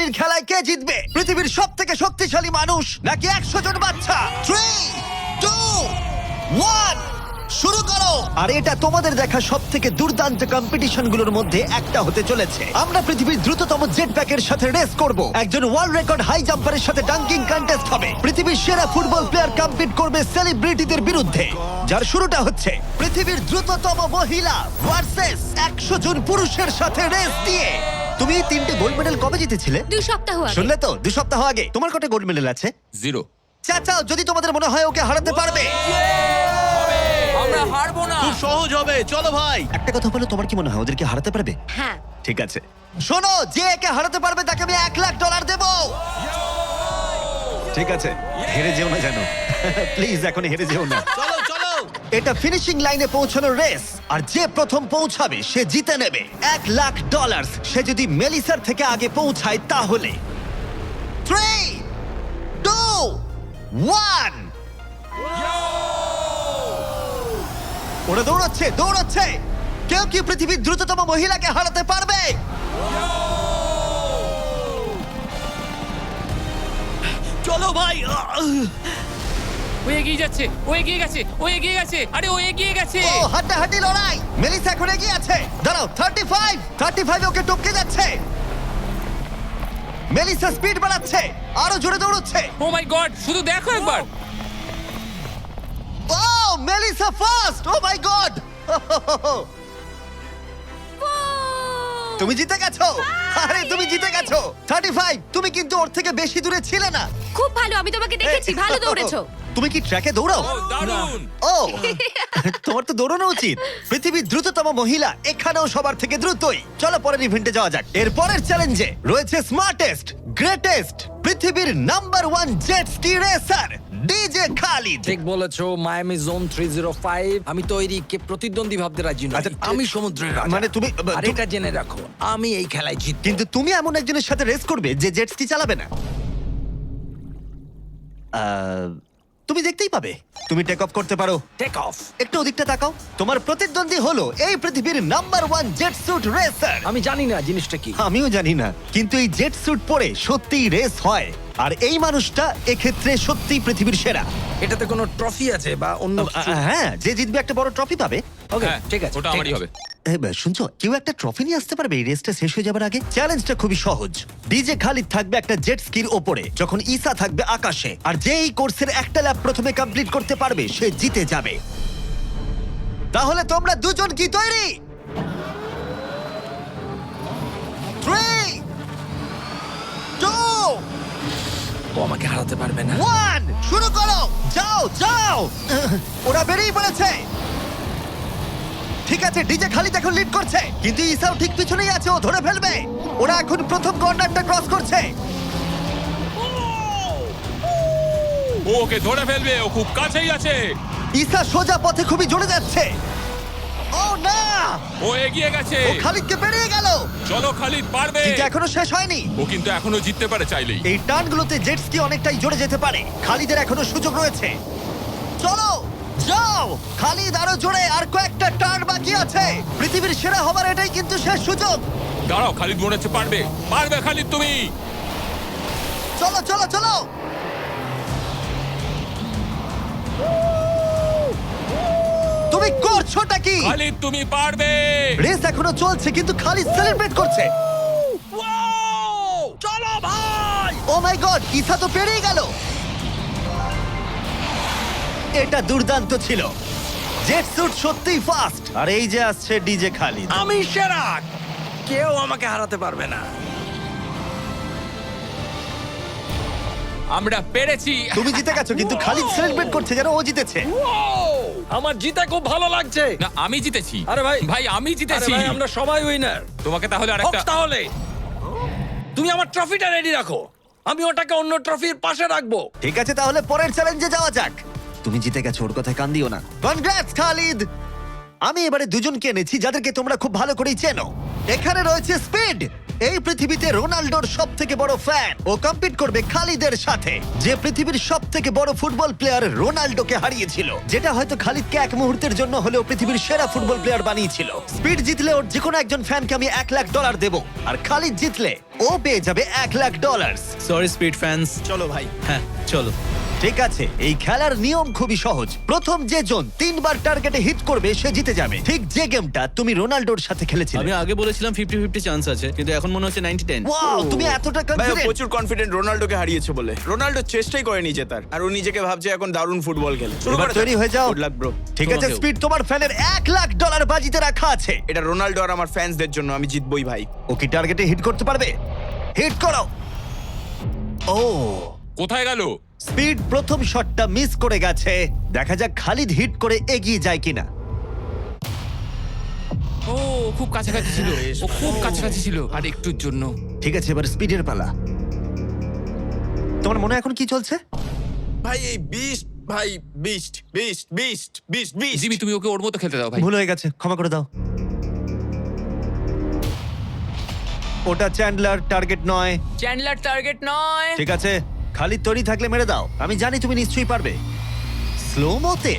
আপনির খেলায় কে জিতবে? পৃথিবীর সব থেকে শক্তিশালী মানুষ নাকি 100 জন বাচ্চা? 3, 2, 1 শুরু করো। আর এটা তোমাদের দেখা সব থেকে দুর্দান্ত কম্পিটিশনগুলোর মধ্যে একটা হতে চলেছে। আমরা পৃথিবীর দ্রুততম জেট প্যাকের সাথে রেস করব, একজন ওয়ার্ল্ড রেকর্ড হাই জাম্পারের সাথে ডাঙ্কিং কন্টেস্ট হবে, পৃথিবীর সেরা ফুটবল প্লেয়ার কম্পিট করবে সেলিব্রিটিদের বিরুদ্ধে, যার শুরুটা হচ্ছে পৃথিবীর দ্রুততম মহিলা ভার্সেস 100 জন পুরুষের সাথে রেস দিয়ে। তুমি 3টে গোল্ড মেডেল কবে জিতেছিলে? 2 সপ্তাহ আগে। শুনলে তো, 2 সপ্তাহ আগে। তোমার কটা গোল্ড মেডেল আছে? 0। চাচাও যদি তোমাদের মনে হয় ওকে হারাতে পারবে। আমরা হারবো না। খুব সহজ হবে, চলো ভাই। একটা কথা বলো, তোমার কি মনে হয় ওদেরকে হারাতে পারবে? হ্যাঁ। ঠিক আছে, শোনো, যে একে হারাতে পারবে তাকে আমি $1,00,000 দেব। ঠিক আছে, হেরে যেও না জানো। প্লিজ এখন হেরে যেও না। চলো চলো। এটা ফিনিশিং লাইনে পৌঁছানোর রেস, আর যে প্রথম পৌঁছাবে সে জিতে নেবে $1,00,000। সে যদি মেলিসার থেকে আগে পৌঁছায় তাহলে 3, 2, 1 ওরা দৌড়াচ্ছে দৌড়াচ্ছে। কেউ কি পৃথিবীর দ্রুততম মহিলাকে হারাতে পারবে? চলো ভাই। ও এগিয়ে যাচ্ছে, ও এগিয়ে গেছে, ও এগিয়ে গেছে, আরে ও এগিয়ে গেছে। ও হাড্ডাহাড্ডি লড়াই। মেলিসা এখন এগিয়ে আছে। দাঁড়াও, 35 ওকে টপকে যাচ্ছে। মেলিসা স্পিড বাড়াচ্ছে, আরো জোরে দৌড়চ্ছে। ও মাই গড, শুধু দেখো একবার। Oh Melissa first. ও মাই গড, তুমি জিতে গেছো। আরে তুমি জিতে গেছো। 35, তুমি কিন্তু ওর থেকে বেশি দূরে ছিলে না। খুব ভালো, আমি তোমাকে দেখেছি, ভালো দৌড়েছো। তুমি কি ট্র্যাকে দৌড়াও? ও দারুণ। ও তোমার তো দৌড়ানো উচিত। পৃথিবীর দ্রুততম মহিলা এখানেও সবার থেকে দ্রুতই। চলো পরের ইভেন্টে যাওয়া যাক। এর পরের চ্যালেঞ্জে রয়েছে স্মার্টেস্ট, গ্রেটেস্ট, পৃথিবীর number 1 jet ski racer DJ Khalid. ঠিক বলেছো, মায়ামি জোন 305। আমি তৈরি, কে প্রতিদ্বন্দ্বী ভাবতে রাজি নই। আচ্ছা, আমি সমুদ্রের রাজা। মানে তুমি আর এটা জেনে রাখো, আমি এই খেলায় জিতবো। কিন্তু তুমি এমন একজনের সাথে রেস করবে যে জেট স্কি চালাবে না। তুমি দেখতেই পাবে। তুমি টেক অফ করতে পারো। Take off. একটু ওদিকটা তাকাও। তোমার প্রতিদ্বন্দ্বী হলো এই পৃথিবীর নাম্বার 1 জেট স্যুট রেসার। আমি জানি না জিনিসটা কি। আমিও জানি না, কিন্তু এই জেট স্যুট পরে সত্যিই রেস হয়। আর এই মানুষটা এক্ষেত্রে সত্যিই পৃথিবীর সেরা। এটাতে কোনো ট্রফি আছে বা অন্য কিছু? হ্যাঁ, যে জিতবে একটা বড় ট্রফি পাবে। ওকে, হ্যাঁ, ঠিক আছে, ওটা ঠিক আমারই আছে। হবে। শুনছো, কেউ একটা ট্রফি নিয়ে আসতে পারবে এই রেসটা শেষ হয়ে যাবার আগে? চ্যালেঞ্জটা খুবই সহজ। ডিজে খালিদ থাকবে একটা জেট স্কির ওপরে, যখন ঈসা থাকবে আকাশে। আর যে এই কোর্সের একটা ল্যাব প্রথমে কমপ্লিট করতে পারবে সে জিতে যাবে। তাহলে তোমরা দুজন কি তৈরি? 3, 2, ও আমাকে হারাতে পারবে না। 1 শুরু করো। যাও যাও। ওরা বেরিয়ে পড়েছে। ঠিক আছে, ডিজে খালিদ এখন লিড করছে, কিন্তু ইসাও ঠিক পিছনেই আছে, ও ধরে ফেলবে। ওরা এখন প্রথম কর্নারটা ক্রস করছে। ও ওকে ধরে ফেলবে, ও খুব কাছেই আছে। ইসা সোজা পথে খুবই জোরে যাচ্ছে। ও না, ও এগিয়ে গেছে। ও খালিদকে পেরিয়ে গেল। চলো খালিদ, পারবে। কিন্তু এখনো শেষ হয়নি। ও কিন্তু এখনো জিততে পারে চাইলেই। এই টার্নগুলোতে জেট স্কি অনেকটাই জোরে যেতে পারে। খালিদের এখনো সুযোগ রয়েছে। চলো যাও খালিদ, আরো জোরে। আর কয়েকটা টার্ন বাকি আছে। পৃথিবীর সেরা হবার এটাই কিন্তু শেষ সুযোগ। দাঁড়াও, খালিদ মনে হচ্ছে পারবে। পারবে খালিদ তুমি। চলো চলো চলো। তুমি করছোটা কি? খালিদ তুমি পারবে। রেস এখনো চলছে, কিন্তু খালিদ সেলিব্রেট করছে। চলো ভাই। ও মাই গড, ইসা তো পেরিয়ে গেল। এটা দুর্দান্ত ছিল। জেট স্যুট সত্যিই ফাস্ট। আর এই যে আসছে ডিজে খালিদ। আমি সেরা, কেউ আমাকে হারাতে পারবে না। আমরা পেরেছি। তুমি জিতে গেছো, কিন্তু খালিদ সেলিব্রেট করছে যেন ও জিতেছে। আমার জিতে খুব ভালো লাগছে। না, আমি জিতেছি। আরে ভাই, ভাই আমি আরে জিতেছি। ভাই, আমরা সবাই উইনার। তোমাকে তাহলে আরেকটা। তাহলে তুমি আমার ট্রফিটা রেডি রাখো, আমি ওটাকে অন্য ট্রফির পাশে রাখবো। ঠিক আছে, তাহলে পরের চ্যালেঞ্জে যাওয়া যাক। তুমি জিতে গেছো, ওর কথায় কান দিও না। কনগ্রাটস খালিদ। আমি এবারে দুজনকে এনেছি যাদেরকে তোমরা খুব ভালো করেই চেনো। এখানে রয়েছে স্পিড, এই পৃথিবীতে রোনাল্ডোর সব থেকে বড় ফ্যান। ও কম্পিট করবে খালিদের সাথে, যে পৃথিবীর সব থেকে বড় ফুটবল প্লেয়ার রোনাল্ডোকে হারিয়েছিল, যেটা হয়তো খালিদকে এক মুহূর্তের জন্য হলেও পৃথিবীর সেরা ফুটবল প্লেয়ার বানিয়েছিল। স্পিড জিতলে ওর যে কোনো একজন ফ্যানকে আমি $1,00,000 দেবো, আর খালিদ জিতলে ও পেয়ে যাবে $1,00,000। Sorry speed fans. চলো ভাই। হ্যাঁ চলো। ঠিক আছে, এই খেলার নিয়ম খুবই সহজ। প্রথম যে জন 3বার টার্গেটে হিট করবে সে জিতে যাবে, ঠিক যে গেমটা তুমি রোনাল্ডোর সাথে খেলেছিলে। আমি আগে বলেছিলাম 50-50 চান্স আছে, কিন্তু এখন মনে হচ্ছে 90-10। ওয়াও, তুমি এতটা ভাই ও কনফিডেন্ট। প্রচুর কনফিডেন্ট রোনাল্ডোকে হারিয়েছে বলে। রোনাল্ডো চেষ্টাই করেনি জেতার, আর ও নিজেকে ভাবছে এখন দারুণ ফুটবল খেলে। শুরু এবার করে তৈরি হয়ে যাও। Good luck bro. ঠিক আছে তোমাকেও। স্পিড, তোমার ফ্যানের $1,00,000 বাজিতে রাখা আছে। এটা রোনাল্ডো আর আমার ফ্যান্সদের জন্য, আমি জিতবই ভাই। ও কি টার্গেটে হিট করতে পারবে? হিট করো। ও, কোথায় গেল? স্পিড প্রথম শটটা মিস করে গেছে। দেখা যাক খালিদ হিট করে এগিয়ে যায় কিনা। ও খুব কাছাকাছি ছিল, ও খুব কাছাকাছি ছিল, আর একটুর জন্য। ঠিক আছে, এবার স্পিডের পালা। তোমার মনে এখন কি চলছে? ভাই এই বিস্ট, ভাই beast beast beast beast beast. Jimmy, তুমি ওকে ওর মতো খেলতে দাও ভাই। ভুল হয়ে গেছে, ক্ষমা করে দাও। ওটা চ্যান্ডলার, টার্গেট নয়। চ্যান্ডলার টার্গেট নয়। ঠিক আছে, খালিদ তৈরি থাকলে মেরে দাও। আমি জানি তুমি নিশ্চয়ই পারবে। স্লো মোতে।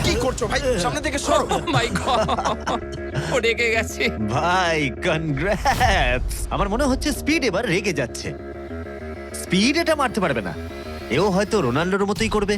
কি করছো ভাই? সামনে থেকে সরো। মাই গড, ও রেগে গেছে। ভাই কনগ্রাটস। আমার মনে হচ্ছে স্পিড এবার রেগে যাচ্ছে। স্পিড এটা মারতে পারবে না, এও হয়তো রোনাল্ডোর মতোই করবে।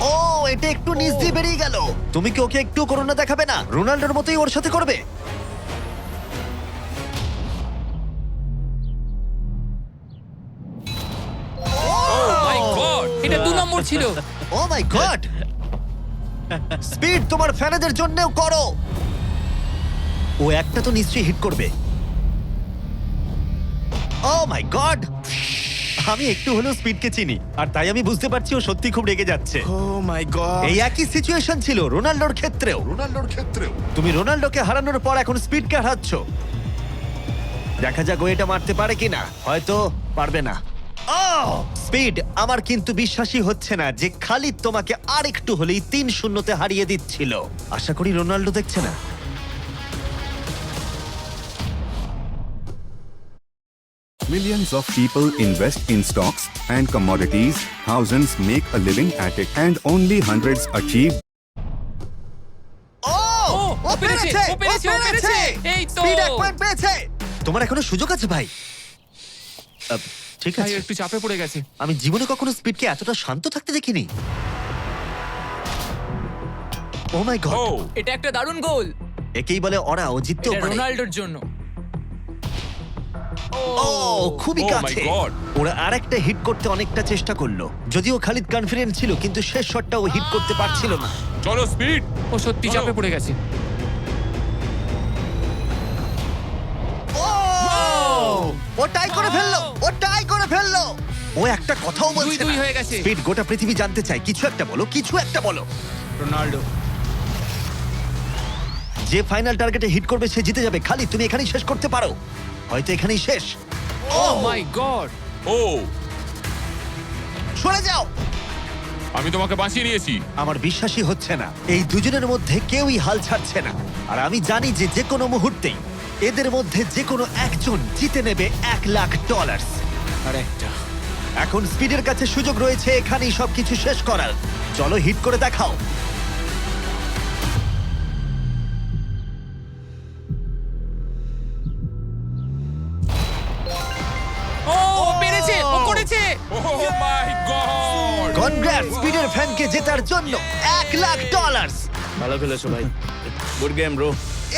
ও, এটা একটু নিচ দিয়ে বেরিয়ে গেল। তুমি কি ওকে একটু করোনা দেখাবে না? রোনাল্ডোর মতোই ওর সাথে করবে। মাই গড, এটা 2 নম্বর ছিল। ও মাই গড। স্পিড তোমার ফ্যানেদের জন্যও করো। ও একটা তো নিশ্চয়ই হিট করবে। ও মাই গড। আমি একটু হলেও স্পিডকে চিনি, আর তাই আমি বুঝতে পারছি ও সত্যি খুব রেগে যাচ্ছে। ও মাই গড। এই একই সিচুয়েশন ছিল রোনাল্ডোর ক্ষেত্রেও। তুমি রোনাল্ডোকে হারানোর পর এখন স্পিডকে হারাচ্ছ। দেখা যাক ও এটা মারতে পারে কিনা। হয়তো পারবে না। স্পিড, আমার কিন্তু বিশ্বাসই হচ্ছে না যে খালিদ তোমাকে আর একটু হলেই 3-0 হারিয়ে দিচ্ছিল। আশা করি রোনাল্ডো দেখছে না। Millions of people invest in stocks and commodities, thousands make a living at it, and only hundreds achieve ও, ও পেরেছে, ও পেরেছে, ও পেরেছে। এই তো। স্পিড 1 পয়েন্ট পেয়েছে। তোমার এখনো সুযোগ আছে ভাই। ঠিক ভাই আছে, একটু চাপে পড়ে গেছে। আমি জীবনে কখনো স্পিডকে এতটা শান্ত থাকতে দেখিনি। ও মাই গড, এটা একটা দারুণ গোল। একেই বলে ওরা ও জিততেও এটা পারে। রোনাল্ডোর জন্য। ও, খুবই Oh my কাছে। God! ওরা আরেকটা হিট করতে অনেকটা চেষ্টা করলো, যদিও খালিদ কনফিডেন্ট ছিল, কিন্তু শেষ শটটা ও হিট করতে পারছিল না। চলো স্পিড। ও সত্যি চাপে পড়ে গেছে। ও টাই করে ফেললো, ও টাই করে ফেললো। ও একটা কথাও বলছে 2-2 না। হয়ে গেছে। স্পিড, গোটা পৃথিবী জানতে চায়, কিছু একটা বলো, কিছু একটা বলো। রোনাল্ডো। যে ফাইনাল টার্গেটে হিট করবে সে জিতে যাবে। খালিদ, তুমি এখানেই শেষ করতে পারো, হয়তো এখানেই শেষ। ও মাই গড। ও, সরে যাও। আমি তোমাকে বাঁচিয়ে নিয়েছি। আমার বিশ্বাসই হচ্ছে না, এই দুজনের মধ্যে কেউই হাল ছাড়ছে না। আর আমি জানি যে যে কোনো মুহূর্তেই এদের মধ্যে যে কোনো একজন জিতে নেবে $1,00,000। আর একটা। এখন স্পিডের কাছে সুযোগ রয়েছে এখানেই সবকিছু শেষ করার। চলো হিট করে দেখাও। ও পেরেছে, ও করেছে। ও মাই গড। কনগ্রাটস স্পিডের ফ্যানকে জেতার জন্য $1,00,000। ভালো খেলেছো ভাই। Good game bro.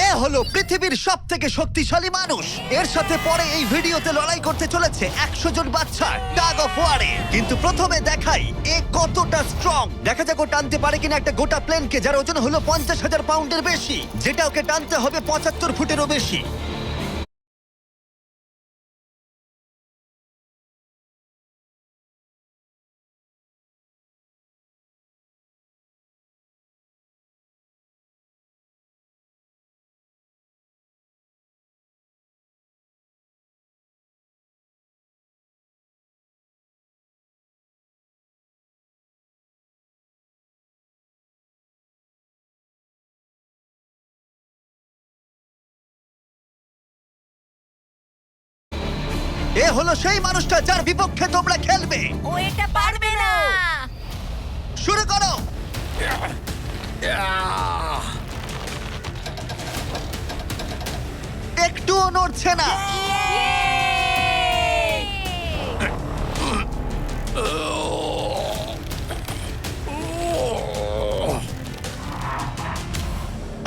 এ হলো পৃথিবীর সব থেকে শক্তিশালী মানুষ। এর সাথে পরে এই ভিডিওতে লড়াই করতে চলেছে 100 জন বাচ্চা টাগ অফ ওয়ারে। কিন্তু প্রথমে দেখাই এ কতটা স্ট্রং। দেখা যাক ও টানতে পারে কিনা একটা গোটা প্লেনকে, যার ওজন হলো 50,000 পাউন্ডের বেশি, যেটা ওকে টানতে হবে 75 ফুটেরও বেশি। এ হলো সেই মানুষটা যার বিপক্ষে তোমরা খেলবে। ও এটা পারবে না। শুরু করো। একটুও নড়ছে না।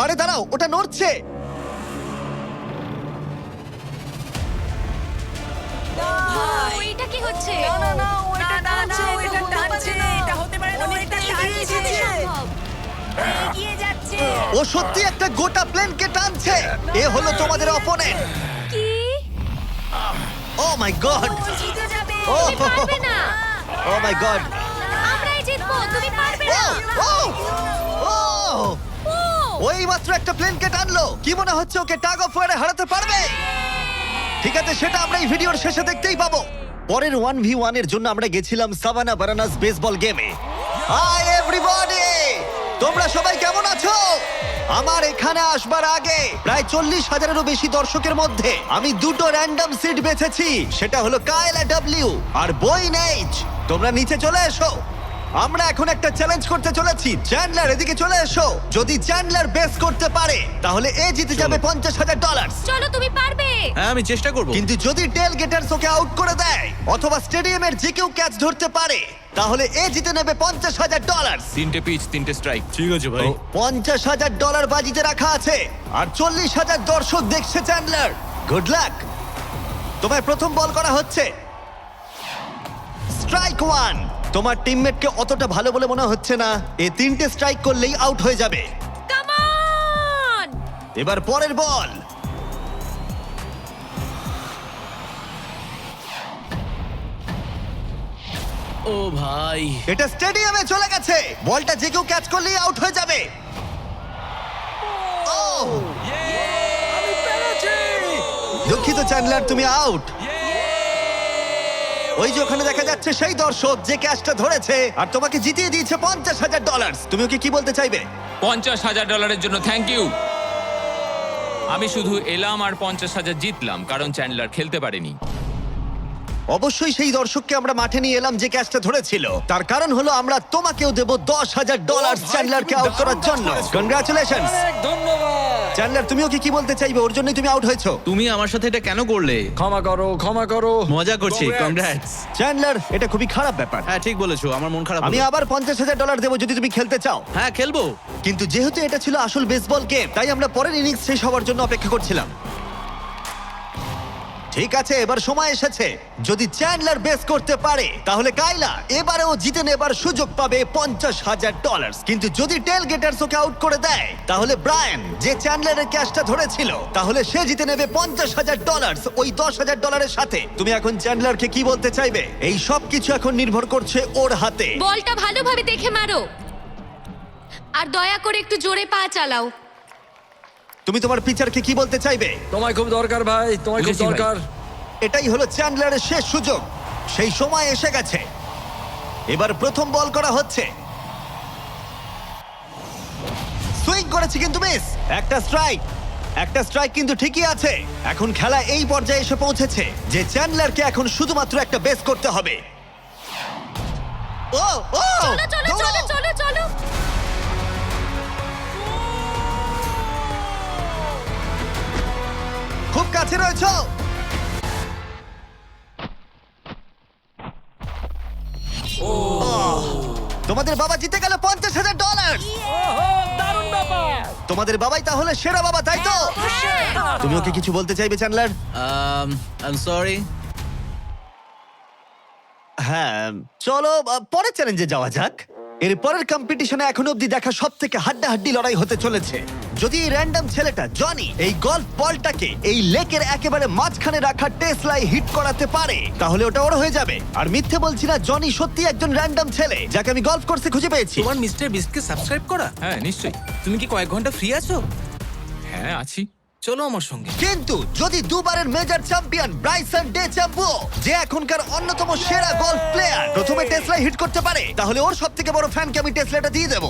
আরে দাঁড়াও, ওটা নড়ছে। ও, এটা কি হচ্ছে? ও সত্যি একটা গোটা প্লেনকে টানছে। এ হলো তোমাদের অপোনেন্ট। কি? ও মাই গড, ও তুমি পারবে না। ও মাই গড, আমরাই জিতবো, তুমি পারবে ও না। ও ও ও, ওই মাত্র একটা প্লেনকে টানলো। কি মনে হচ্ছে ওকে টাগ অফ ওয়ারে হারাতে পারবে? ঠিক আছে, সেটা আমরা এই ভিডিওর শেষে দেখতেই পাবো। পরের 1v1 এর জন্য আমরা গেছিলাম সাভানা বারানাস বেসবল গেমে। হাই এভরিবডি, তোমরা সবাই কেমন আছো? আমার এখানে আসবার আগে প্রায় 40,000-এরও বেশি দর্শকের মধ্যে আমি দুটো র্যান্ডম সিট বেছেছি। সেটা হলো কায়লা ডব্লিউ আর বয়েন এইচ। তোমরা নিচে চলে এসো। আমরা এখন একটা চ্যালেঞ্জ করতে চলেছি। চ্যান্ডলার, এদিকে চলে এসো। যদি চ্যান্ডলার বেস করতে পারে তাহলে এ জিতে যাবে $50,000। চলো তুমি পারবে। হ্যাঁ আমি চেষ্টা করব। কিন্তু যদি টেল গেটার্স ওকে আউট করে দেয় অথবা স্টেডিয়ামের যে কেউ ক্যাচ ধরতে পারে তাহলে এ জিতে নেবে $50,000। 3টে পিচ 3টে স্ট্রাইক। ঠিক আছে ভাই। $50,000 বাজিতে রাখা আছে আর 40,000 দর্শক দেখছে। Chandler, good luck. তোমায় প্রথম বল করা হচ্ছে। স্ট্রাইক 1। তোমার টিমমেটকে অতটা ভালো বলে মনে হচ্ছে না। এ 3টে স্ট্রাইক করলেই আউট হয়ে যাবে। Come on. এবার পরের বল। ও ভাই, এটা স্টেডিয়ামে চলে গেছে। বলটা যে কেউ ক্যাচ করলেই আউট হয়ে যাবে। ও, দুঃখিত চ্যান্ডলার, তুমি আউট। ওই যে ওখানে দেখা যাচ্ছে সেই দর্শক যে ক্যাচটা ধরেছে আর তোমাকে জিতিয়ে দিয়েছে $50,000। তুমি ওকে কি বলতে চাইবে? $50,000 জন্য থ্যাংক ইউ। আমি শুধু এলাম আর 50,000 জিতলাম কারণ চ্যান্ডলার খেলতে পারেনি। অবশ্যই সেই দর্শককে আমরা মাঠে নিয়ে এলাম যে ক্যাচটা ধরেছিল। তার কারণ হলো আমরা তোমাকেও দেব $10,000 চ্যান্ডলারকে আউট করার জন্য। কনগ্রাচুলেশনস। ধন্যবাদ। চ্যান্ডলার, তুমি ওকে কি বলতে চাইবে? ওর জন্যই তুমি আউট হয়েছো। তুমি আমার সাথে এটা কেন করলে? ক্ষমা করো, ক্ষমা করো। মজা করছি, কংগ্রাটস। চ্যান্ডলার, এটা খুবই খারাপ ব্যাপার। হ্যাঁ ঠিক বলেছো, আমার মন খারাপ আমি হলো। আবার $50,000 দেবো যদি তুমি খেলতে চাও। হ্যাঁ খেলবো। কিন্তু যেহেতু এটা ছিল আসল বেসবল গেম তাই আমরা পরের ইনিংস শেষ হওয়ার জন্য অপেক্ষা করছিলাম। ঠিক আছে, এবার সময় এসেছে। যদি চ্যান্ডলার বেস করতে পারে তাহলে কাইলা এবারেও জিতে নেবার সুযোগ পাবে $50,000। কিন্তু যদি টেল গেটার্স ওকে আউট করে দেয় তাহলে ব্রায়ান, যে চ্যান্ডলারের ক্যাচটা ধরেছিল, তাহলে সে জিতে নেবে $50,000 ওই $10,000-এর সাথে। তুমি এখন চ্যান্ডলারকে কি বলতে চাইবে? এই সব কিছু এখন নির্ভর করছে ওর হাতে। বলটা ভালোভাবে দেখে মারো আর দয়া করে একটু জোরে পা চালাও। তুমি তোমার পিচারকে কি বলতে চাইবে? তোমায় খুব দরকার ভাই, তোমায় খুব বুঝেছি ভাই। দরকার। এটাই হলো চ্যান্ডলারের শেষ সুযোগ। সেই সময় এসে গেছে। এবার প্রথম বল করা হচ্ছে। সুইং করেছে কিন্তু মিস। একটা স্ট্রাইক, একটা স্ট্রাইক কিন্তু ঠিকই আছে। এখন খেলা এই পর্যায়ে এসে পৌঁছেছে যে চ্যান্ডলারকে এখন শুধুমাত্র একটা বেস করতে হবে। ও ও চলো চলো চলো দৌড়াও। চলো চলো। খুব কাছে রয়েছো। তোমাদের বাবা জিতে গেল $50,000। দারুণ ব্যাপার। তোমাদের বাবাই তাহলে সেরা বাবা, তাই তো? তুমি ওকে কিছু বলতে চাইবে চ্যান্ডলার? I am sorry. হ্যাঁ, চলো পরের চ্যালেঞ্জে যাওয়া যাক। এর পরের কম্পিটিশনে এখনো অব্দি দেখা সবথেকে হাড্ডাহাড্ডি লড়াই হতে চলেছে। যদি এই র্যান্ডম ছেলেটা জনি এই গলফ বলটাকে এই লেকের একেবারে মাঝখানে রাখা টেসলাই হিট করাতে পারে তাহলে ওটা ওর হয়ে যাবে। আর মিথ্যে বলছি না, জনি সত্যি একজন র্যান্ডম ছেলে যাকে আমি গলফ কোর্সে খুঁজে পেয়েছি। তোমার মিস্টার বিস্টকে সাবস্ক্রাইব করা? হ্যাঁ নিশ্চয়ই। তুমি কি কয়েক ঘন্টা ফ্রি আছো? হ্যাঁ আছি। চলো আমার সঙ্গে। কিন্তু যদি দুবারের মেজর চ্যাম্পিয়ন ব্রাইসন ডে চ্যাম্পো, যে এখনকার অন্যতম সেরা গলফ প্লেয়ার, প্রথমে টেসলা হিট করতে পারে, তাহলে ওর সবথেকে বড় ফ্যানকে আমি টেসলাটা দিয়ে দেবো।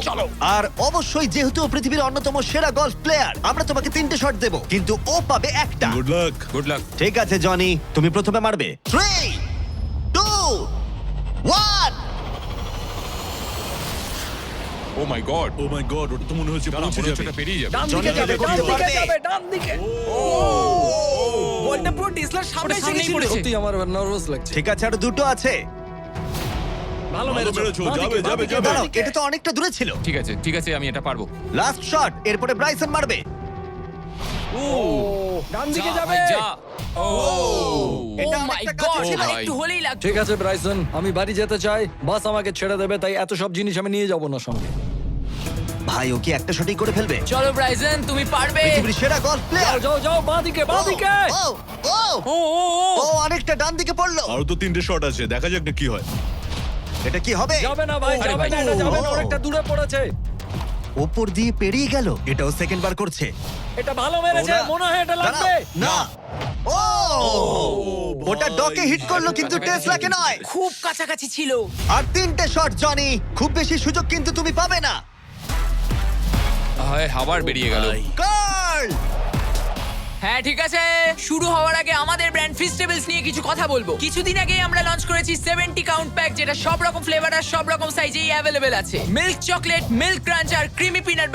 আর অবশ্যই যেহেতু ও পৃথিবীর অন্যতম সেরা গলফ প্লেয়ার, আমরা তোমাকে 3টে শট দেবো, কিন্তু ও পাবে একটা। Good luck. Good luck. ঠিক আছে জনি, তুমি প্রথমে মারবে। 3, 2, 1। ও মাই গড, ও মাই গড, ওটা তো মনে হচ্ছে পৌঁছে যাবে। পেরিয়ে যাবে। ডান জনি দিকে যাবে, করতে ডান দিকে পারবে। যাবে, ডান দিকে। বলটা পুরো টেসলার সামনে এসে সামনেই গেছিল। পড়েছে। সত্যি আমার নার্ভাস লাগছে। ঠিক আছে, আরো দুটো আছে। ভালো মেরেছো। মেরেছো, বাঁ যাবে, দিকে, বাঁ যাবে, দিকে, যাবে। বাঁ দাঁড়াও, দিকে। এটা তো অনেকটা দূরে ছিল। ঠিক আছে আমি এটা পারবো। লাস্ট শট, এরপরে ব্রাইসন মারবে। ও, ডান দিকে যা যাবে। ভাই, যা। ও এটা মাই অনেকটা গড, কাছে ছিল। একটু হলেই লাগতো। ঠিক আছে ব্রাইসন, আমি বাড়ি যেতে চাই। বাস আমাকে ছেড়ে দেবে, তাই এত সব জিনিস আমি নিয়ে যাব না সঙ্গে। ভাই, ও কি একটা শটই করে ফেলবে? চলো ব্রাইসন, তুমি পারবে। পৃথিবীর সেরা গলফ যাও প্লেয়ার। যাও যাও, বাঁ দিকে, বাঁ দিকে। ও ও ও ও অনেকটা ডান দিকে পড়লো। আরো তো 3টে শট আছে, দেখা যাক না কি হয়। এটা কি হবে? যাবে না ভাই, আরে যাবে ভাই। না, এটা যাবে না, ও। অনেকটা দূরে পড়েছে। ওপর দিয়ে পেরিয়ে গেল। এটাও সেকেন্ড বার করছে। এটা ভালো মেরেছে, ও না। মনে হয় এটা লাগবে। দাঁড়াও, না। ও ওটা ডকে হিট করলো, কিন্তু টেসলাকে নয়। খুব কাছাকাছি ছিল। আর 3টে শট জনি, খুব বেশি সুযোগ কিন্তু তুমি পাবে না। হায়, আবার বেরিয়ে গেল। কার্ল, হ্যাঁ ঠিক আছে, শুরু হওয়ার আগে আমাদের ব্র্যান্ড ফিস্টেবলস নিয়ে কিছু কথা বলবো। কিছুদিন আগেই আমরা লঞ্চ করেছি 70 কাউন্ট প্যাক, যেটা সব রকম ফ্লেভার আর সব রকম সাইজেই অ্যাভেলেবেল আছে। মিল্ক চকলেট, মিল্ক ক্রাঞ্চ আর ক্রিমি পিনাট বাটার